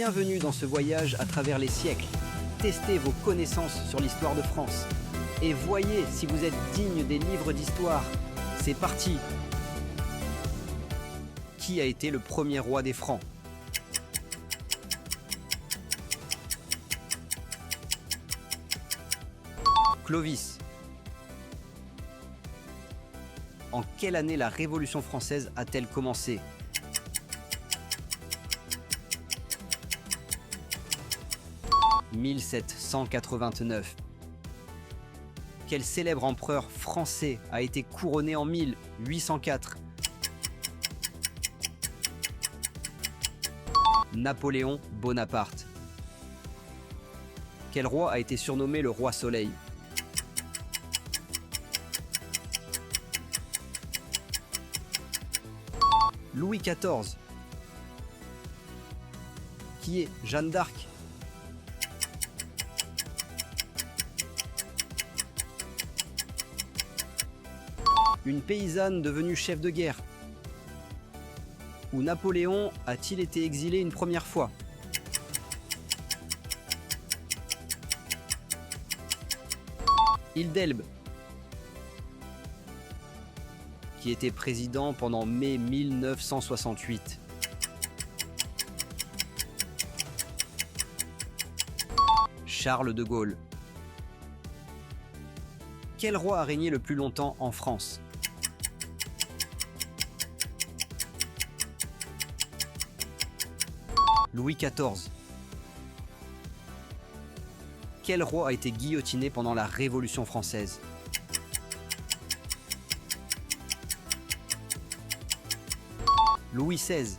Bienvenue dans ce voyage à travers les siècles. Testez vos connaissances sur l'histoire de France et voyez si vous êtes digne des livres d'histoire. C'est parti! Qui a été le premier roi des Francs? Clovis. En quelle année la Révolution française a-t-elle commencé? « 1789. Quel célèbre empereur français a été couronné en 1804? Napoléon Bonaparte. Quel roi a été surnommé le roi Soleil? Louis XIV. Qui est Jeanne d'Arc? Une paysanne devenue chef de guerre. Où Napoléon a-t-il été exilé une première fois? Île d'Elbe. Qui était président pendant mai 1968. Charles de Gaulle. Quel roi a régné le plus longtemps en France? Louis XIV. Quel roi a été guillotiné pendant la Révolution française? Louis XVI.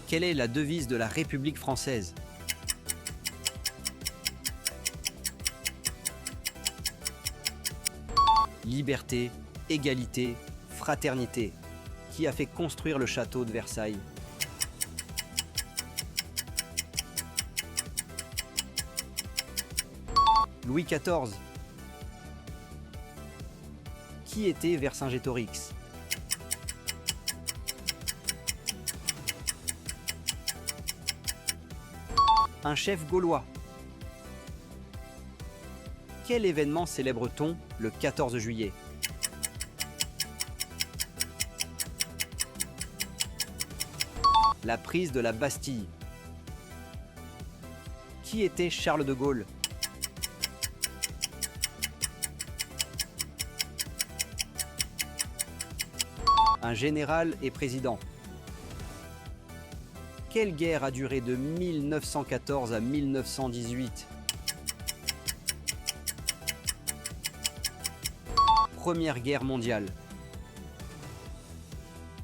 Quelle est la devise de la République française? Liberté, égalité, fraternité. Qui a fait construire le château de Versailles? Louis XIV. Qui était Vercingétorix? Un chef gaulois. Quel événement célèbre-t-on le 14 juillet? La prise de la Bastille. Qui était Charles de Gaulle? Un général et président. Quelle guerre a duré de 1914 à 1918? Première guerre mondiale.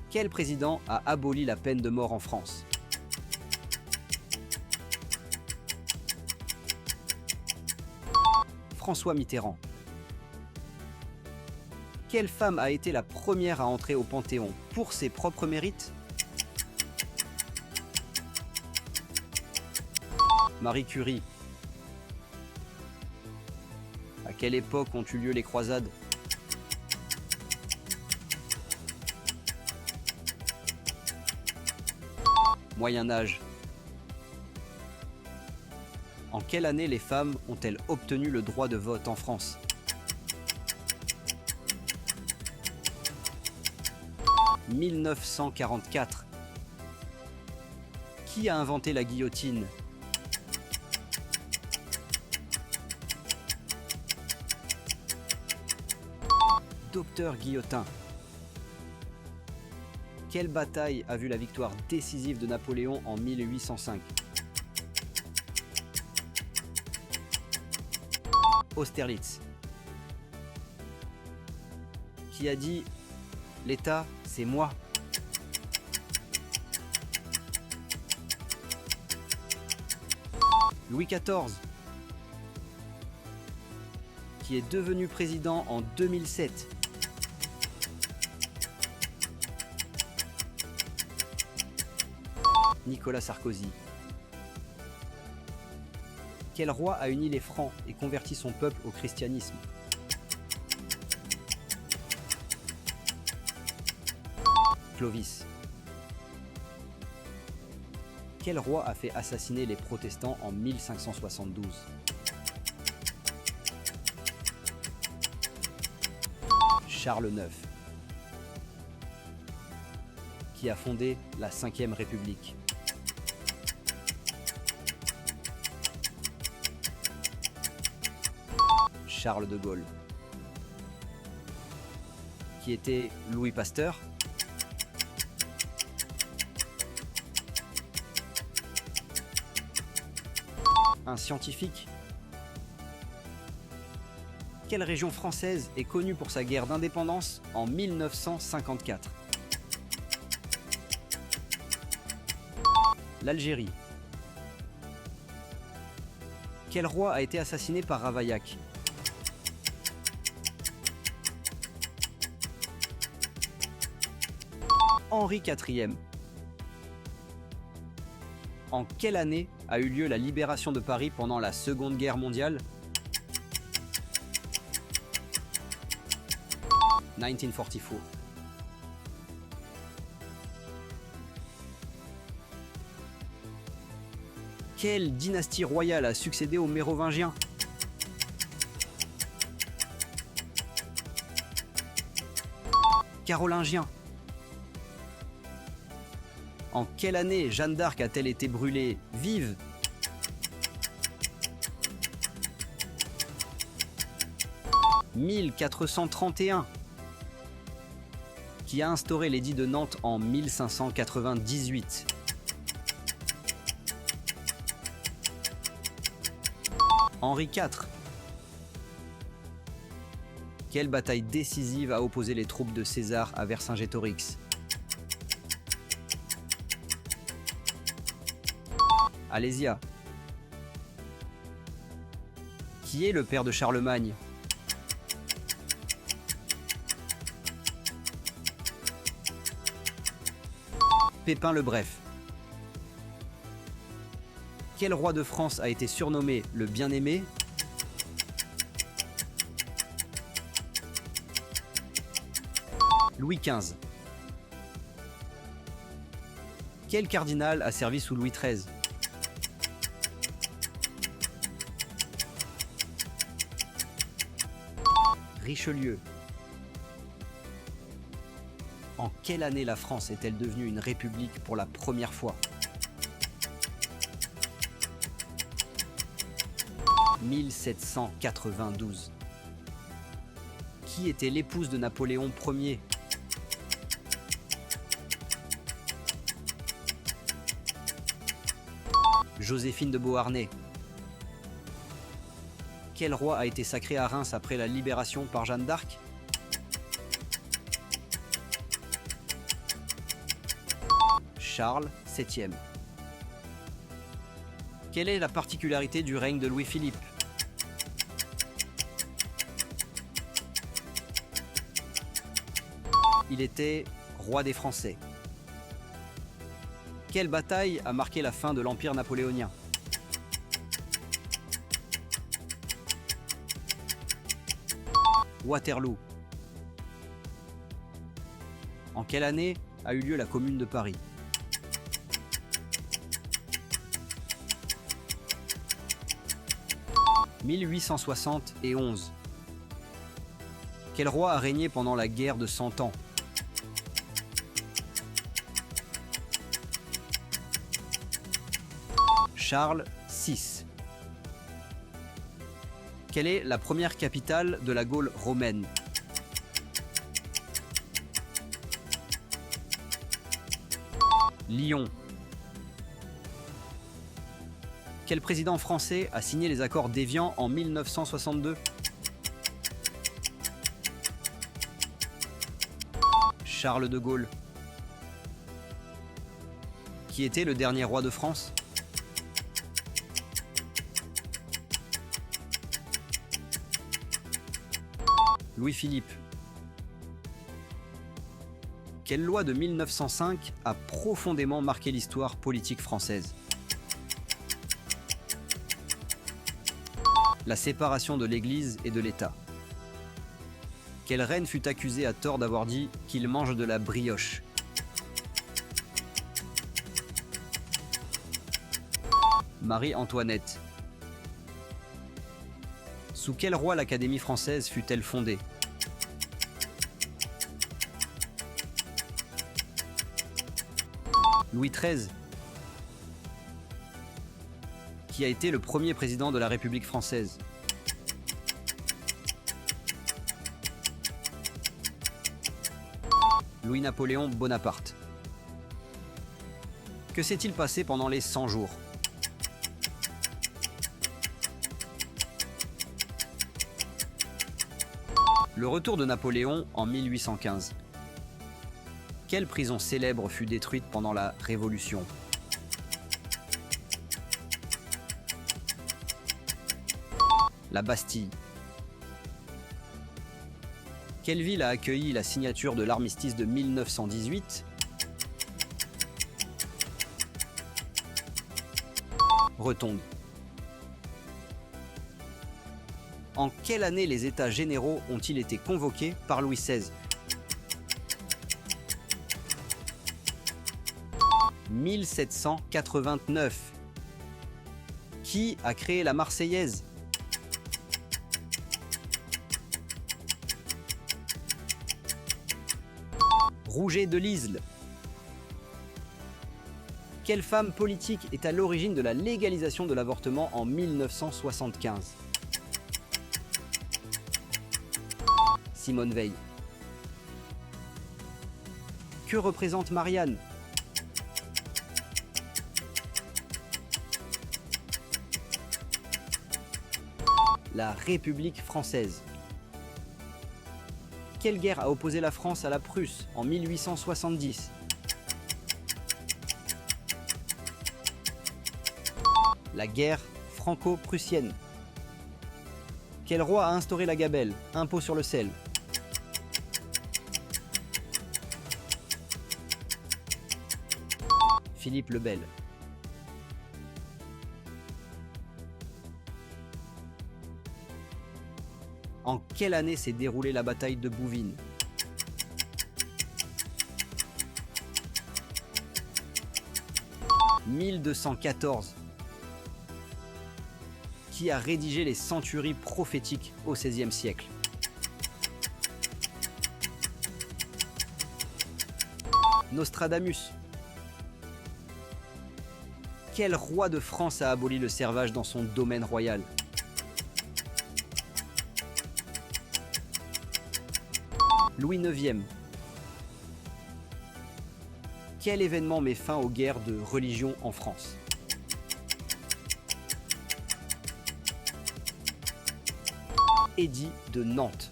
Quel président a aboli la peine de mort en France? François Mitterrand. Quelle femme a été la première à entrer au Panthéon pour ses propres mérites? Marie Curie. À quelle époque ont eu lieu les croisades? Moyen Âge. En quelle année les femmes ont-elles obtenu le droit de vote en France? « 1944. Qui a inventé la guillotine? Docteur Guillotin. Quelle bataille a vu la victoire décisive de Napoléon en 1805? Austerlitz. Qui a dit « L'État, c'est moi ». Louis XIV. Qui est devenu président en 2007. Nicolas Sarkozy. Quel roi a uni les Francs et converti son peuple au christianisme? Clovis. Quel roi a fait assassiner les protestants en 1572? Charles IX. Qui a fondé la Ve République? Charles de Gaulle. Qui était Louis Pasteur? Un scientifique? Quelle région française est connue pour sa guerre d'indépendance en 1954? L'Algérie. Quel roi a été assassiné par Ravaillac? Henri IV. En quelle année a eu lieu la libération de Paris pendant la Seconde Guerre mondiale? 1944. Quelle dynastie royale a succédé aux Mérovingiens? Carolingiens. En quelle année Jeanne d'Arc a-t-elle été brûlée vive? « 1431 » qui a instauré l'édit de Nantes en 1598. Henri IV. Quelle bataille décisive a opposé les troupes de César à Vercingétorix? Alésia. Qui est le père de Charlemagne? Pépin le Bref. Quel roi de France a été surnommé le Bien-Aimé? Louis XV. Quel cardinal a servi sous Louis XIII? Richelieu. En quelle année la France est-elle devenue une république pour la première fois? 1792. Qui était l'épouse de Napoléon Ier? Joséphine de Beauharnais. Quel roi a été sacré à Reims après la libération par Jeanne d'Arc? Charles VII. Quelle est la particularité du règne de Louis-Philippe? Il était roi des Français. Quelle bataille a marqué la fin de l'Empire napoléonien? Waterloo. En quelle année a eu lieu la Commune de Paris? 1871. Quel roi a régné pendant la guerre de 100 ans? Charles VI. Quelle est la première capitale de la Gaule romaine? Lyon. Quel président français a signé les accords d'Évian en 1962? Charles de Gaulle. Qui était le dernier roi de France? Louis-Philippe. Quelle loi de 1905 a profondément marqué l'histoire politique française? La séparation de l'Église et de l'État. Quelle reine fut accusée à tort d'avoir dit qu'il mange de la brioche? Marie-Antoinette. Sous quel roi l'Académie française fut-elle fondée? Louis XIII. Qui a été le premier président de la République française? Louis-Napoléon Bonaparte. Que s'est-il passé pendant les 100 jours? Le retour de Napoléon en 1815. Quelle prison célèbre fut détruite pendant la Révolution? La Bastille. Quelle ville a accueilli la signature de l'armistice de 1918? Rotonde. En quelle année les États généraux ont-ils été convoqués par Louis XVI? 1789. Qui a créé la Marseillaise? Rouget de Lisle. Quelle femme politique est à l'origine de la légalisation de l'avortement en 1975? Simone Veil. Que représente Marianne? La République française. Quelle guerre a opposé la France à la Prusse en 1870? La guerre franco-prussienne. Quel roi a instauré la gabelle, impôt sur le sel? Philippe le Bel. En quelle année s'est déroulée la bataille de Bouvines? « 1214. Qui a rédigé les centuries prophétiques au XVIe siècle? Nostradamus. Quel roi de France a aboli le servage dans son domaine royal? Louis IX. Quel événement met fin aux guerres de religion en France? Édit de Nantes.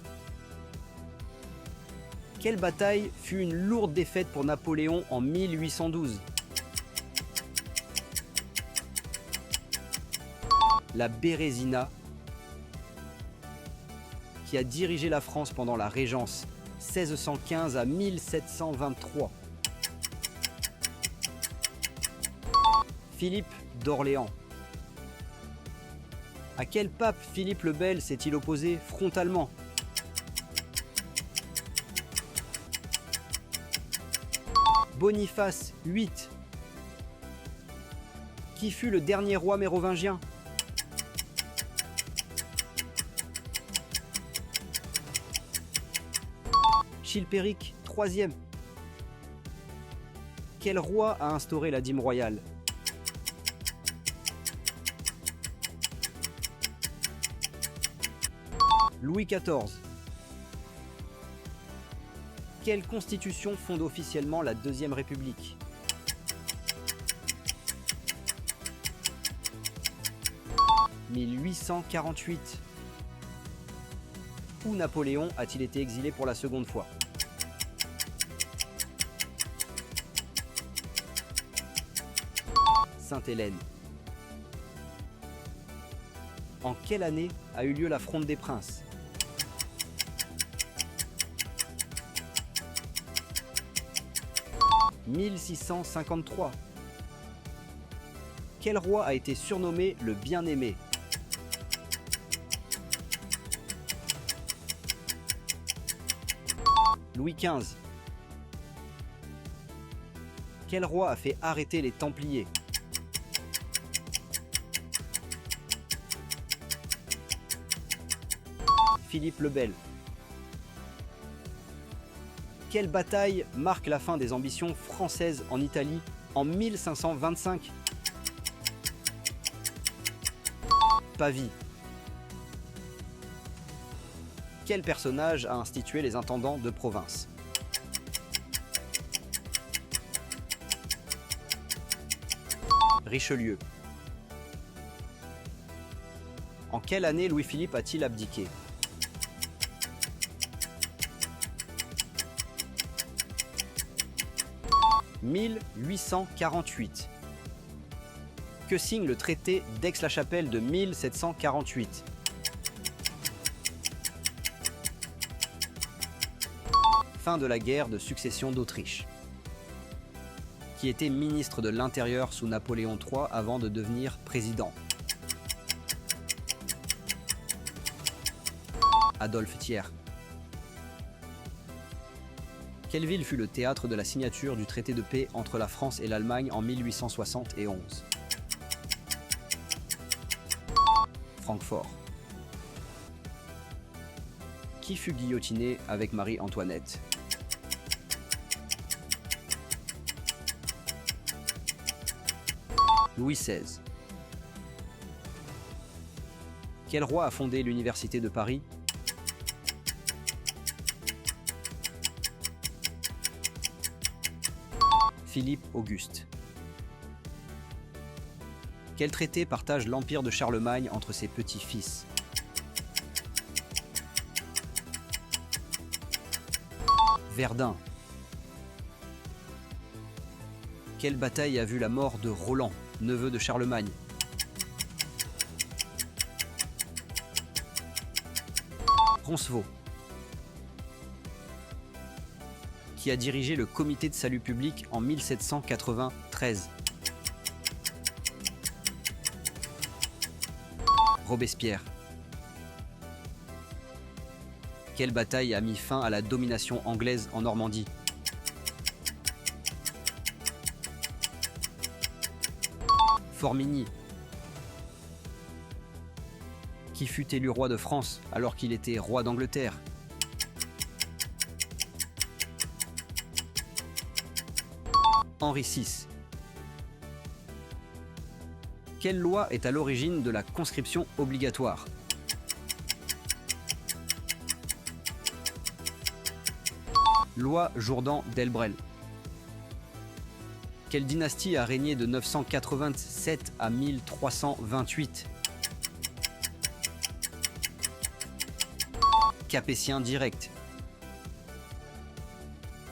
Quelle bataille fut une lourde défaite pour Napoléon en 1812? La Bérésina, qui a dirigé la France pendant la Régence 1615 à 1723. Philippe d'Orléans. À quel pape Philippe le Bel s'est-il opposé frontalement? Boniface VIII. Qui fut le dernier roi mérovingien? Chilpéric III. Quel roi a instauré la dîme royale? Louis XIV. Quelle constitution fonde officiellement la Deuxième République? « 1848. Où Napoléon a-t-il été exilé pour la seconde fois? Sainte-Hélène. En quelle année a eu lieu la Fronde des Princes? « 1653. Quel roi a été surnommé le Bien-Aimé? Louis XV. Quel roi a fait arrêter les Templiers? Philippe le Bel? Quelle bataille marque la fin des ambitions françaises en Italie en 1525? Pavie. Quel personnage a institué les intendants de province? Richelieu. En quelle année Louis-Philippe a-t-il abdiqué? « 1848. Que signe le traité d'Aix-la-Chapelle de 1748? Fin de la guerre de succession d'Autriche. Qui était ministre de l'Intérieur sous Napoléon III avant de devenir président? Adolphe Thiers. Quelle ville fut le théâtre de la signature du traité de paix entre la France et l'Allemagne en 1871? Francfort. Qui fut guillotiné avec Marie-Antoinette? Louis XVI. Quel roi a fondé l'Université de Paris? Philippe Auguste. Quel traité partage l'empire de Charlemagne entre ses petits-fils? Verdun. Quelle bataille a vu la mort de Roland, neveu de Charlemagne? Roncevaux. Qui a dirigé le comité de salut public en 1793? Robespierre. Quelle bataille a mis fin à la domination anglaise en Normandie? Formigny. Qui fut élu roi de France alors qu'il était roi d'Angleterre? Henri VI. Quelle loi est à l'origine de la conscription obligatoire? Loi Jourdan-Delbrel. Quelle dynastie a régné de 987 à 1328? Capétien direct.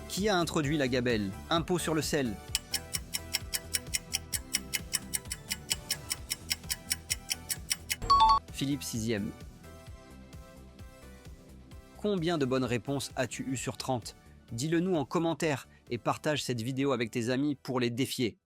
Qui a introduit la gabelle, impôt sur le sel? Philippe VI. Combien de bonnes réponses as-tu eu sur 30? Dis-le nous en commentaire et partage cette vidéo avec tes amis pour les défier.